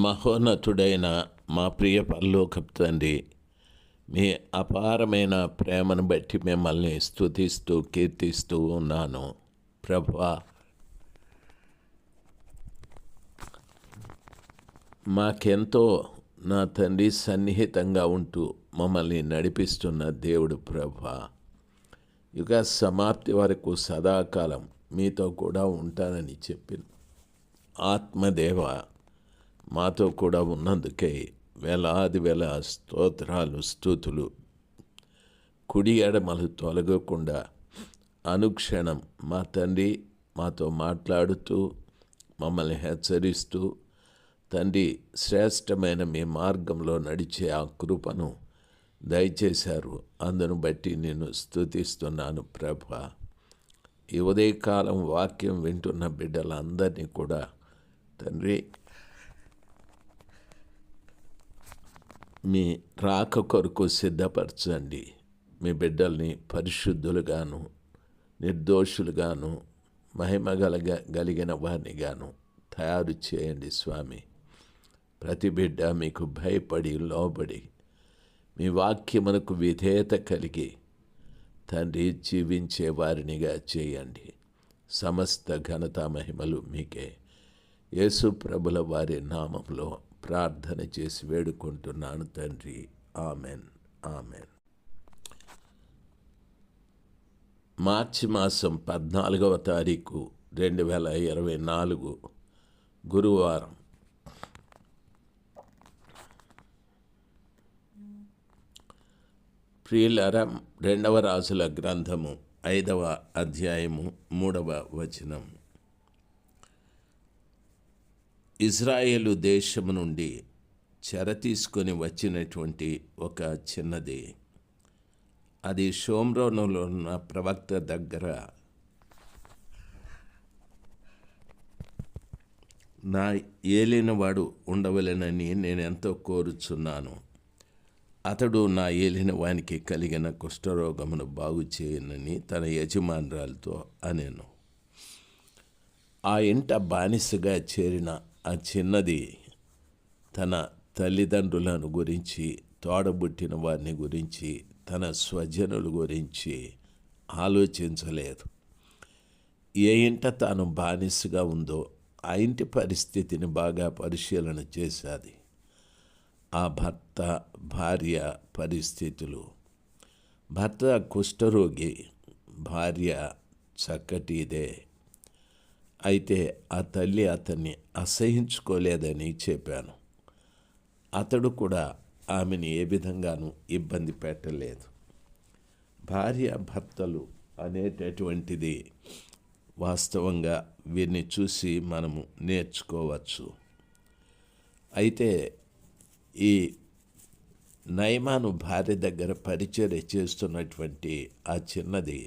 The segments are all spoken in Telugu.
మహోన్నతుడైన మా ప్రియ పరలోకపు తండ్రి, మీ అపారమైన ప్రేమను బట్టి మిమ్మల్ని స్తుతిస్తూ కీర్తిస్తూ ఉన్నాను. ప్రభువా, మాకెంతో నా తండ్రి సన్నిహితంగా ఉంటూ మమ్మల్ని నడిపిస్తున్న దేవుడు ప్రభువా, యుగ సమాప్తి వరకు సదాకాలం మీతో కూడా ఉంటానని చెప్పిన ఆత్మదేవ మాతో కూడా ఉన్నందుకై వేలాది వేల స్తోత్రాలు స్తుతులు. కుడి ఎడమలు తొలగకుండా అనుక్షణం మా తండ్రి మాతో మాట్లాడుతూ మమ్మల్ని హెచ్చరిస్తూ తండ్రి శ్రేష్టమైన మీ మార్గంలో నడిచే ఆ కృపను దయచేశారు. అందును బట్టి నేను స్తుతిస్తున్నాను ప్రభా. ఈ ఉదయకాలం వాక్యం వింటున్న బిడ్డలందరినీ కూడా తండ్రి మీ రాక కొరకు సిద్ధపరచండి. మీ బిడ్డల్ని పరిశుద్ధులుగాను నిర్దోషులుగాను మహిమ కలిగిన వారినిగాను తయారు చేయండి స్వామి. ప్రతి బిడ్డ మీకు భయపడి లోబడి మీ వాక్యమునకు విధేయత కలిగి తండ్రి జీవించే వారినిగా చేయండి. సమస్త ఘనత మహిమలు మీకే. యేసు ప్రభుల వారి నామంలో ప్రార్థన చేసి వేడుకుంటున్నాను తండ్రి. Amen, amen. మార్చి మాసం 14వ తారీఖు 2024 గురువారం. ప్రియులారా, 2వ రాజుల గ్రంథము 5వ అధ్యాయము 3వ వచనం. ఇజ్రాయేలు దేశము నుండి చెర తీసుకొని వచ్చినటువంటి ఒక చిన్నది, అది షోమ్రోనులో ఉన్న ప్రవక్త దగ్గర నా ఏలినవాడు ఉండవలెనని నేను ఎంతో కోరుచున్నాను. అతడు నా ఏలిన వానికి కలిగిన కుష్ఠరోగమును బాగు చేయనని తన యజమానురాలతో అనెను. ఆ ఇంట బానిసగా చేరిన ఆ చిన్నది తన తల్లిదండ్రులను గురించి, తోడబుట్టిన వారిని గురించి, తన స్వజనుల గురించి ఆలోచించలేదు. ఏ ఇంట తాను బానిసగా ఉందో ఆ ఇంటి పరిస్థితిని బాగా పరిశీలన చేశాది. ఆ భర్త భార్య పరిస్థితులు. భర్త కుష్ఠరోగి, భార్య చక్కటిదే. అయితే ఆ తల్లి అతన్ని అసహించుకోలేదని చెప్పాను. అతడు కూడా ఆమెని ఏ విధంగానూ ఇబ్బంది పెట్టలేదు. భార్య భర్తలు అనేటటువంటిది వాస్తవంగా వీరిని చూసి మనము నేర్చుకోవచ్చు. అయితే ఈ నయమాను భార్య దగ్గర పరిచర్య చేస్తున్నటువంటి ఆ చిన్నది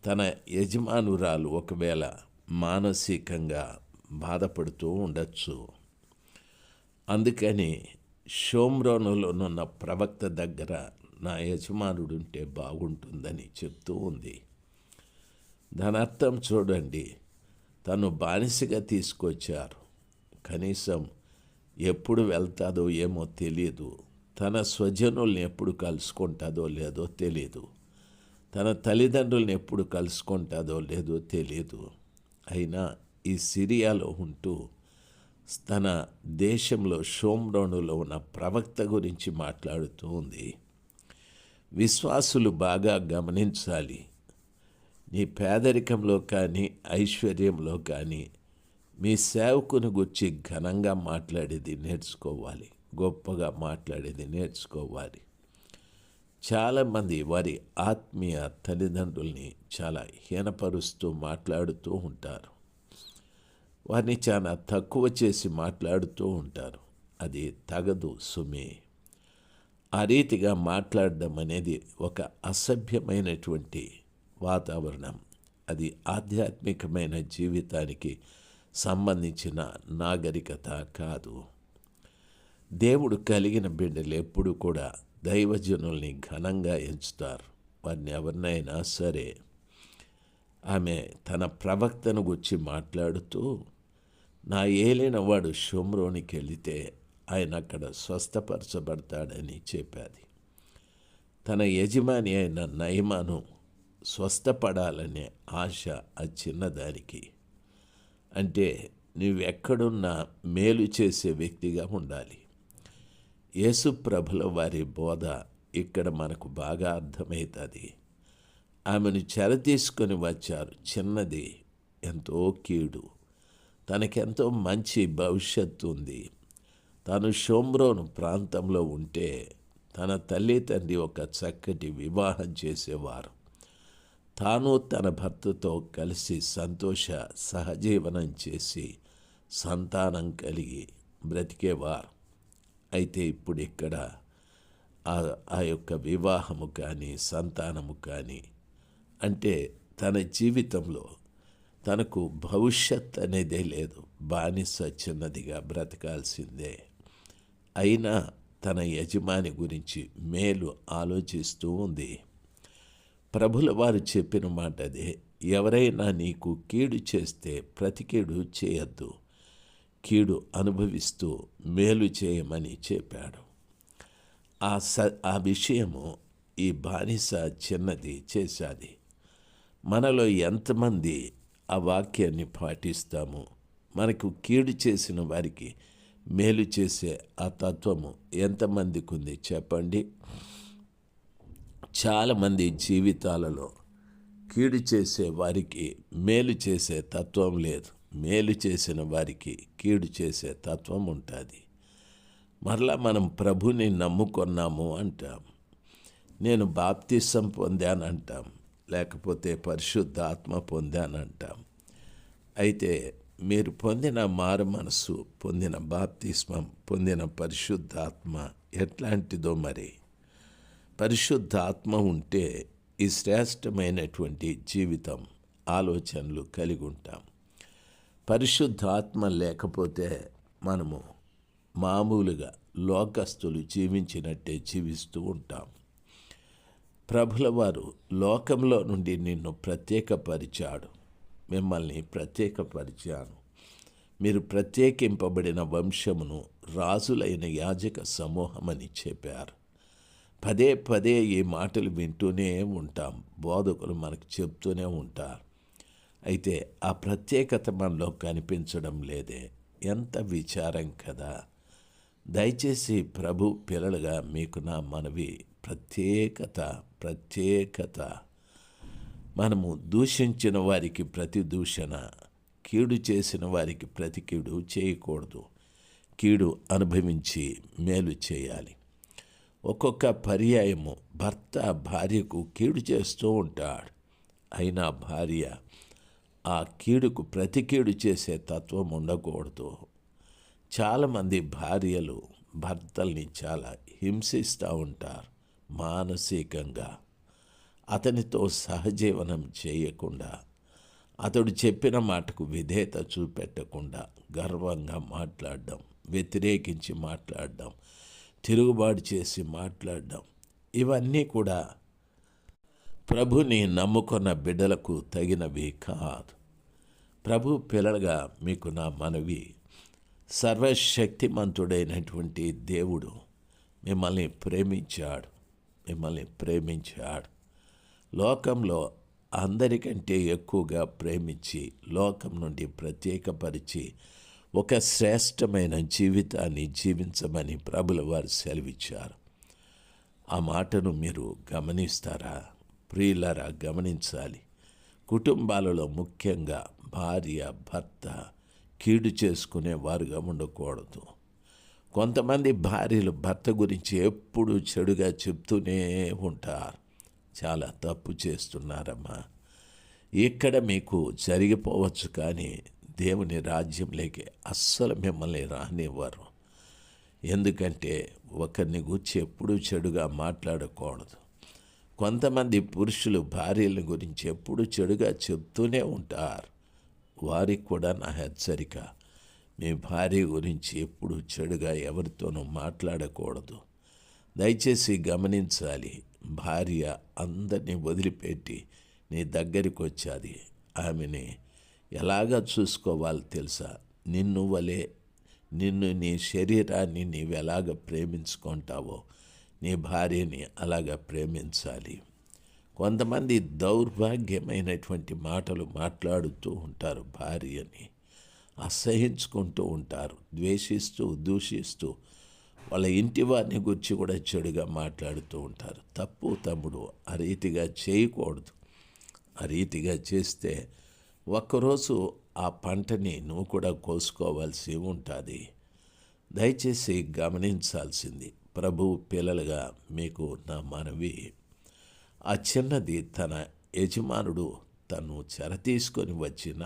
తన యజమానురాలు ఒకవేళ మానసికంగా బాధపడుతూ ఉండొచ్చు. అందుకని షోమ్రోనులోనున్న ప్రవక్త దగ్గర నా యజమానుడు ఉంటే బాగుంటుందని చెప్తూ ఉంది. దాని అర్థం చూడండి, తను బానిసగా తీసుకొచ్చారు. కనీసం ఎప్పుడు వెళ్తాదో ఏమో తెలియదు. తన స్వజనుల్ని ఎప్పుడు కలుసుకుంటుందో లేదో తెలియదు. తన తల్లిదండ్రుల్ని ఎప్పుడు కలుసుకుంటుందో లేదో తెలియదు. అయినా ఈ సిరియాలో ఉంటూ తన దేశంలో షోమ్రోనులో ఉన్న ప్రవక్త గురించి మాట్లాడుతూ ఉంది. విశ్వాసులు బాగా గమనించాలి. నీ పేదరికంలో కానీ ఐశ్వర్యంలో కానీ మీ సేవకుని గురించి ఘనంగా మాట్లాడేది నేర్చుకోవాలి, గొప్పగా మాట్లాడేది నేర్చుకోవాలి. చాలామంది వారి ఆత్మీయ తల్లిదండ్రుల్ని చాలా హీనపరుస్తూ మాట్లాడుతూ ఉంటారు. వారిని చాలా తక్కువ చేసి మాట్లాడుతూ ఉంటారు. అది తగదు సుమి. ఆ రీతిగా మాట్లాడడం అనేది ఒక అసభ్యమైనటువంటి వాతావరణం. అది ఆధ్యాత్మికమైన జీవితానికి సంబంధించిన నాగరికత కాదు. దేవుడు కలిగిన బిడ్డలు ఎప్పుడు కూడా దైవజనుల్ని ఘనంగా ఎంచుతారు. వారిని ఎవరినైనా సరే. ఆమె తన ప్రవక్తను గురించి మాట్లాడుతూ నా ఏలినవాడు షోమ్రోనికి వెళితే ఆయన అక్కడ స్వస్థపరచబడతాడని చెప్పాది. తన యజమాని అయిన నయమాను స్వస్థపడాలనే ఆశ ఆ చిన్నదానికి. అంటే నువ్వెక్కడున్నా మేలు చేసే వ్యక్తిగా ఉండాలి. యేసు ప్రభుల వారి బోధ ఇక్కడ మనకు బాగా అర్థమవుతుంది. ఆమెను చెరతీసుకొని వచ్చారు. చిన్నది, ఎంతో కీడు, తనకెంతో మంచి భవిష్యత్తు ఉంది. తాను షోమ్రోను ప్రాంతంలో ఉంటే తన తల్లి తండ్రి ఒక చక్కటి వివాహం చేసేవారు. తాను తన భర్తతో కలిసి సంతోష సహజీవనం చేసి సంతానం కలిగి బ్రతికేవారు. అయితే ఇప్పుడు ఇక్కడ ఆ యొక్క వివాహము కానీ సంతానము కానీ, అంటే తన జీవితంలో తనకు భవిష్యత్ అనేదే లేదు. బానిస చిన్నదిగా బ్రతకాల్సిందే. అయినా తన యజమాని గురించి మేలు ఆలోచిస్తూ ఉంది. ప్రభుల వారు చెప్పిన మాట అదే. ఎవరైనా నీకు కీడు చేస్తే ప్రతికీడు చేయొద్దు, కీడు అనుభవిస్తూ మేలు చేయమని చెప్పాడు. ఆ విషయము ఈ బానిస చిన్నది చేశాది. మనలో ఎంతమంది ఆ వాక్యాన్ని పాటిస్తాము? మనకు కీడు చేసిన వారికి మేలు చేసే ఆ తత్వము ఎంతమందికి ఉంది చెప్పండి? చాలామంది జీవితాలలో కీడు చేసే వారికి మేలు చేసే తత్వం లేదు. మేలు చేసిన వారికి కీడు చేసే తత్వం ఉంటుంది. మరలా మనం ప్రభుని నమ్ముకున్నాము అంటాం, నేను బాప్తిసం పొందానంటాం, లేకపోతే పరిశుద్ధాత్మ పొందానంటాం. అయితే మీరు పొందిన మారు మనసు, పొందిన బాప్తిస్మం, పొందిన పరిశుద్ధాత్మ ఎట్లాంటిదో మరి. పరిశుద్ధాత్మ ఉంటే ఈ శ్రేష్టమైనటువంటి జీవితం, ఆలోచనలు కలిగి ఉంటాం. పరిశుద్ధాత్మ లేకపోతే మనము మామూలుగా లోకస్తులు జీవించినట్టే జీవిస్తూ ఉంటాం. ప్రభుల వారు లోకంలో నుండి నిన్ను ప్రత్యేకపరిచాడు, మిమ్మల్ని ప్రత్యేకపరిచాను, మీరు ప్రత్యేకింపబడిన వంశమును, రాజులైన యాజక సమూహమని చెప్పారు. పదే పదే ఈ మాటలు వింటూనే ఉంటాం, బోధకులు మనకు చెప్తూనే ఉంటారు. అయితే ఆ ప్రత్యేకత మనలో కనిపించడం లేదే. ఎంత విచారం కదా. దయచేసి ప్రభు పిల్లలుగా మీకు నా మనవి, ప్రత్యేకత. మనము దూషించిన వారికి ప్రతి దూషణ, కీడు చేసిన వారికి ప్రతి కీడు చేయకూడదు. కీడు అనుభవించి మేలు చేయాలి. ఒక్కొక్క పర్యాయము భర్త భార్యకు కీడు చేస్తూ ఉంటాడు. అయినా భార్య ఆ కీడుకు ప్రతి కీడు చేసే తత్వం ఉండకూడదు. చాలామంది భార్యలు భర్తల్ని చాలా హింసిస్తూ ఉంటారు మానసికంగా. అతనితో సహజీవనం చేయకుండా, అతడు చెప్పిన మాటకు విధేయత చూపెట్టకుండా గర్వంగా మాట్లాడడం, వ్యతిరేకించి మాట్లాడడం, తిరుగుబాటు చేసి మాట్లాడడం, ఇవన్నీ కూడా ప్రభుని నమ్ముకున్న బిడ్డలకు తగినవి కాదు. ప్రభు పిల్లలుగా మీకు నా మనవి, సర్వశక్తిమంతుడైనటువంటి దేవుడు మిమ్మల్ని ప్రేమించాడు. లోకంలో అందరికంటే ఎక్కువగా ప్రేమించి, లోకం నుండి ప్రత్యేకపరిచి ఒక శ్రేష్టమైన జీవితాన్ని జీవించమని ప్రభుల వారు సెలవిచ్చారు. ఆ మాటను మీరు గమనిస్తారా? ప్రియులారా, గమనించాలి. కుటుంబాలలో ముఖ్యంగా భార్య భర్త కీడు చేసుకునే వారుగా ఉండకూడదు. కొంతమంది భార్యలు భర్త గురించి ఎప్పుడూ చెడుగా చెప్తూనే ఉంటారు. చాలా తప్పు చేస్తున్నారమ్మా. ఇక్కడ మీకు జరిగిపోవచ్చు, కానీ దేవుని రాజ్యంలోకి అస్సలు మిమ్మల్ని రానివ్వరు. ఎందుకంటే ఒకరిని గురించి ఎప్పుడూ చెడుగా మాట్లాడకూడదు. కొంతమంది పురుషులు భార్యల గురించి ఎప్పుడూ చెడుగా చెప్తూనే ఉంటారు. వారికి కూడా నా హెచ్చరిక, మీ భార్య గురించి ఎప్పుడు చెడుగా ఎవరితోనూ మాట్లాడకూడదు. దయచేసి గమనించాలి. భార్య అందరినీ వదిలిపెట్టి నీ దగ్గరికి వచ్చాది. ఆమెని ఎలాగా చూసుకోవాలో తెలుసా? నిన్ను నీ శరీరాన్ని నీవెలాగ ప్రేమించుకుంటావో నీ భార్యని అలాగ ప్రేమించాలి. కొంతమంది దౌర్భాగ్యమైనటువంటి మాటలు మాట్లాడుతూ ఉంటారు, భార్యని అసహించుకుంటూ ఉంటారు, ద్వేషిస్తూ దూషిస్తూ వాళ్ళ ఇంటి వారిని గురించి కూడా చెడుగా మాట్లాడుతూ ఉంటారు. తప్పు తమ్ముడు, ఆ రీతిగా చేయకూడదు. ఆ రీతిగా చేస్తే ఒక్కరోజు ఆ పంటని నువ్వు కూడా కోసుకోవాల్సి ఉంటుంది. దయచేసి గమనించాల్సింది, ప్రభువు పిల్లలుగా మీకు నా మనవి, ఆ చిన్నది తన యజమానుడు తను చెర తీసుకొని వచ్చిన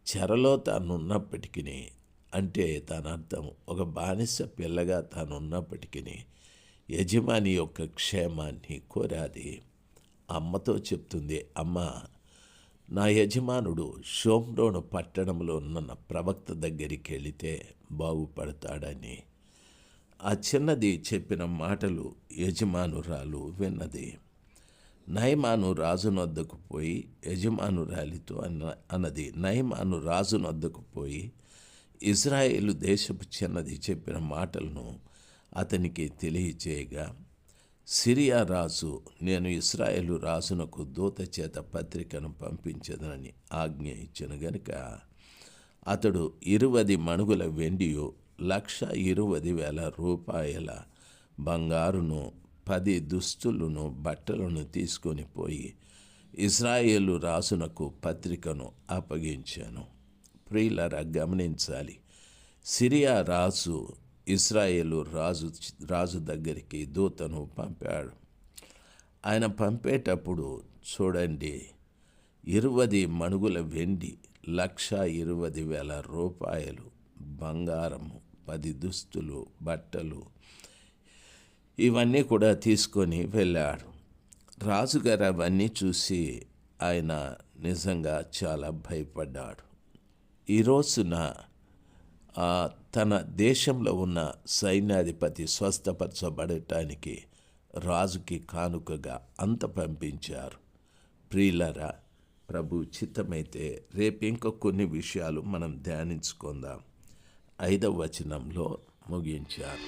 చెరలో తానున్నప్పటికీ, అంటే దాని అర్థం ఒక బానిస పిల్లగా తానున్నప్పటికీ యజమాని యొక్క క్షేమాన్ని కోరాది. అమ్మతో చెప్తుంది, అమ్మ, నా యజమానుడు షోమ్రోను పట్టణంలో ఉన్న ప్రవక్త దగ్గరికి వెళితే బాగుపడతాడని. ఆ చిన్నది చెప్పిన మాటలు యజమానురాలు విన్నది. నయమాను రాజునొద్దకు పోయి యజమానురాలితో అన్నది, నయమాను రాజునొద్దకు పోయి ఇజ్రాయేలు దేశపు చిన్నది చెప్పిన మాటలను అతనికి తెలియచేయగా, సిరియా రాజు, నేను ఇశ్రాయేలు రాజునకు దూత చేత పత్రికను పంపించదనని ఆజ్ఞ ఇచ్చిన గనుక అతడు 20 మణుగుల వెండియు 1,20,000 రూపాయల బంగారును 10 దుస్తులను బట్టలను తీసుకొని పోయి ఇశ్రాయేలు రాజునకు పత్రికను అప్పగించాను. ప్రియులారా, గమనించాలి, సిరియా రాజు ఇశ్రాయేలు రాజు దగ్గరికి దూతను పంపాడు. ఆయన పంపేటప్పుడు చూడండి, 20 మణుగుల వెండి, 1,20,000 రూపాయలు బంగారము, 10 దుస్తులు, బట్టలు, ఇవన్నీ కూడా తీసుకొని వెళ్ళాడు. రాజుగారు అవన్నీ చూసి ఆయన నిజంగా చాలా భయపడ్డాడు. ఈ రోజున తన దేశంలో ఉన్న సైన్యాధిపతి స్వస్థపరచబడటానికి రాజుకి కానుకగా అంత పంపించారు. ప్రియులరా, ప్రభు చిత్తమైతే రేపు ఇంకా కొన్ని విషయాలు మనం ధ్యానించుకుందాం. 5వ వచనంలో ముగించారు.